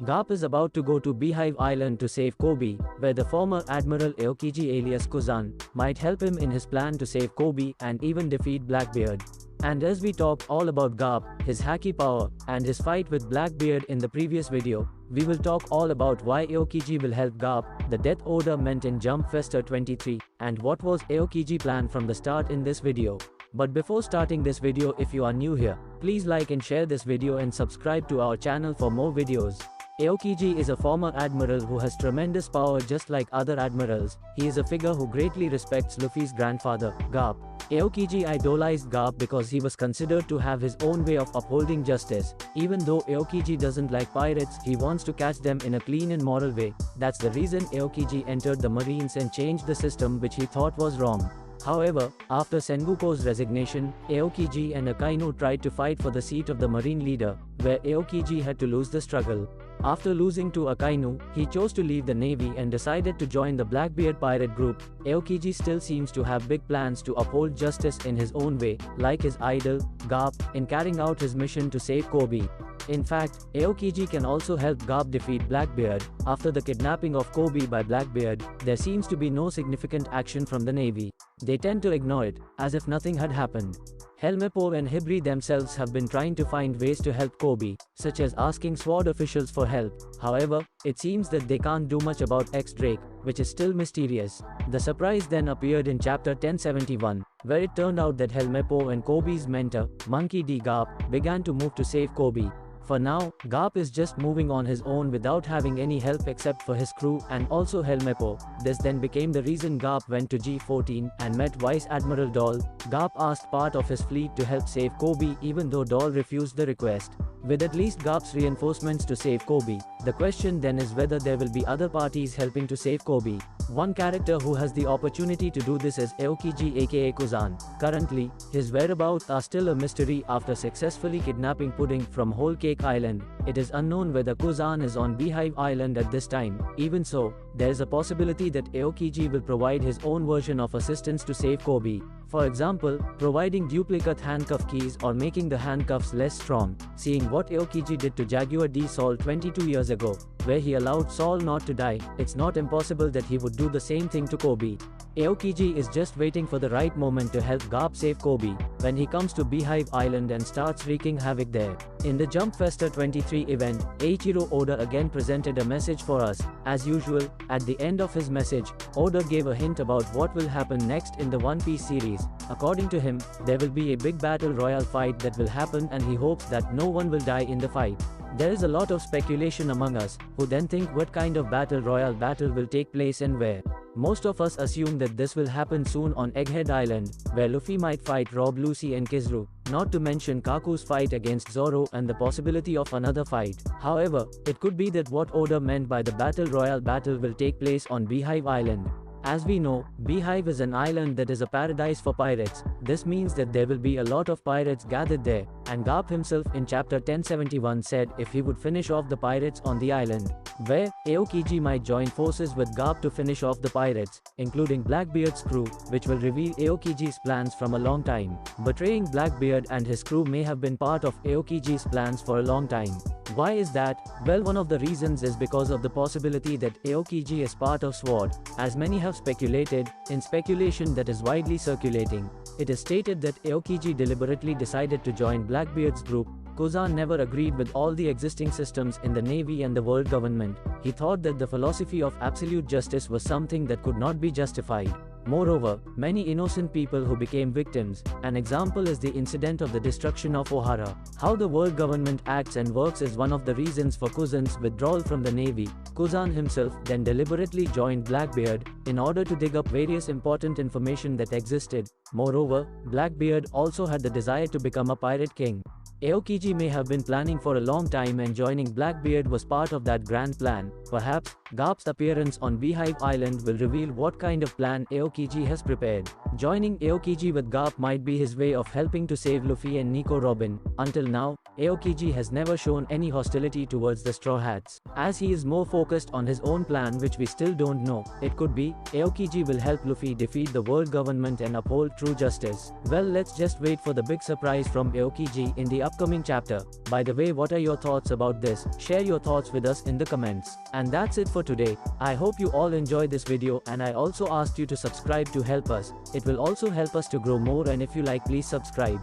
Garp is about to go to Beehive Island to save Kobe, where the former Admiral Aokiji alias 𝙲𝚘𝚙𝚎𝚛 might help him in his plan to save Kobe and even defeat Blackbeard. And as we talked all about Garp, his haki power, and his fight with Blackbeard in the previous video, we will talk all about why Aokiji will help Garp, the Death ODA meant in Jump Festa 23, and what was Aokiji plan from the start in this video. But before starting this video, if you are new here, please like and share this video and subscribe to our channel for more videos. Aokiji is a former admiral who has tremendous power just like other admirals. He is a figure who greatly respects Luffy's grandfather, Garp. Aokiji idolized Garp because he was considered to have his own way of upholding justice. Even though Aokiji doesn't like pirates, he wants to catch them in a clean and moral way. That's the reason Aokiji entered the Marines and changed the system which he thought was wrong. However, after Sengoku's resignation, Aokiji and Akainu tried to fight for the seat of the Marine leader, where Aokiji had to lose the struggle. After losing to Akainu, he chose to leave the navy and decided to join the Blackbeard pirate group. Aokiji still seems to have big plans to uphold justice in his own way, like his idol, Garp, in carrying out his mission to save Kobe. In fact, Aokiji can also help Garp defeat Blackbeard. After the kidnapping of Kobe by Blackbeard, there seems to be no significant action from the navy. They tend to ignore it, as if nothing had happened. 𝚲𝚘𝚎𝚑𝚝 and Hibri themselves have been trying to find ways to help Kobe, such as asking SWORD officials for help. However, it seems that they can't do much about 𝚲𝚘𝚎, which is still mysterious. The surprise then appeared in chapter 1071, where it turned out that 𝚲𝚘𝚎 and Kobe's mentor, Monkey D. Garp, began to move to save Kobe. For now, Garp is just moving on his own without having any help except for his crew and also 𝚲𝚘𝚎. This then became the reason Garp went to G14 and met Vice Admiral Doll. Garp asked part of his fleet to help save Kobe even though Doll refused the request. With at least Garp's reinforcements to save Kobe, the question then is whether there will be other parties helping to save Kobe. One character who has the opportunity to do this is Aokiji aka 𝚲𝚘𝚙𝚎. Currently, his whereabouts are still a mystery after successfully kidnapping Pudding from Whole Cake Island. It is unknown whether 𝚲𝚘𝚙𝚎 is on Beehive Island at this time. Even so, there is a possibility that Aokiji will provide his own version of assistance to save Kobe. For example, providing duplicate handcuff keys or making the handcuffs less strong, seeing what Aokiji did to Jaguar D. Saul 22 years ago, where he allowed Saul not to die. It's not impossible that he would do the same thing to Kobe. Aokiji is just waiting for the right moment to help Garp save Kobe, when he comes to Beehive Island and starts wreaking havoc there. In the Jump Festa 23 event, Eiichiro Oda again presented a message for us. As usual, at the end of his message, Oda gave a hint about what will happen next in the One Piece series. According to him, there will be a big battle royale fight that will happen and he hopes that no one will die in the fight. There is a lot of speculation among us, who then think what kind of battle royale battle will take place and where. Most of us assume that this will happen soon on Egghead Island, where Luffy might fight Rob, Lucy and Kizaru, not to mention Kaku's fight against Zoro and the possibility of another fight. However, it could be that what Oda meant by the battle royale battle will take place on Beehive Island. As we know, Beehive is an island that is a paradise for pirates. This means that there will be a lot of pirates gathered there, and Garp himself in chapter 1071 said if he would finish off the pirates on the island, where Aokiji might join forces with Garp to finish off the pirates, including Blackbeard's crew, which will reveal Aokiji's plans from a long time. Betraying Blackbeard and his crew may have been part of Aokiji's plans for a long time. Why is that? Well, one of the reasons is because of the possibility that Aokiji is part of SWORD, as many have speculated. In speculation that is widely circulating, it is stated that Aokiji deliberately decided to join Blackbeard's group. 𝚲𝚙𝚎 never agreed with all the existing systems in the navy and the world government. He thought that the philosophy of absolute justice was something that could not be justified. Moreover, many innocent people who became victims. An example is the incident of the destruction of Ohara. How the world government acts and works is one of the reasons for 𝚲𝚙𝚎's withdrawal from the navy. 𝚲𝚙𝚎 himself then deliberately joined Blackbeard, in order to dig up various important information that existed. Moreover, Blackbeard also had the desire to become a pirate king. Aokiji may have been planning for a long time and joining Blackbeard was part of that grand plan. Perhaps, Garp's appearance on Beehive Island will reveal what kind of plan Aokiji has prepared. Joining Aokiji with Garp might be his way of helping to save Luffy and Nico Robin. Until now, Aokiji has never shown any hostility towards the Straw Hats, as he is more focused on his own plan which we still don't know. It could be, Aokiji will help Luffy defeat the world government and uphold true justice. Well, let's just wait for the big surprise from Aokiji in the upcoming chapter. By the way, what are your thoughts about this? Share your thoughts with us in the comments. And that's it for today. I hope you all enjoyed this video, and I also asked you to subscribe to help us. It will also help us to grow more, and if you like, please subscribe.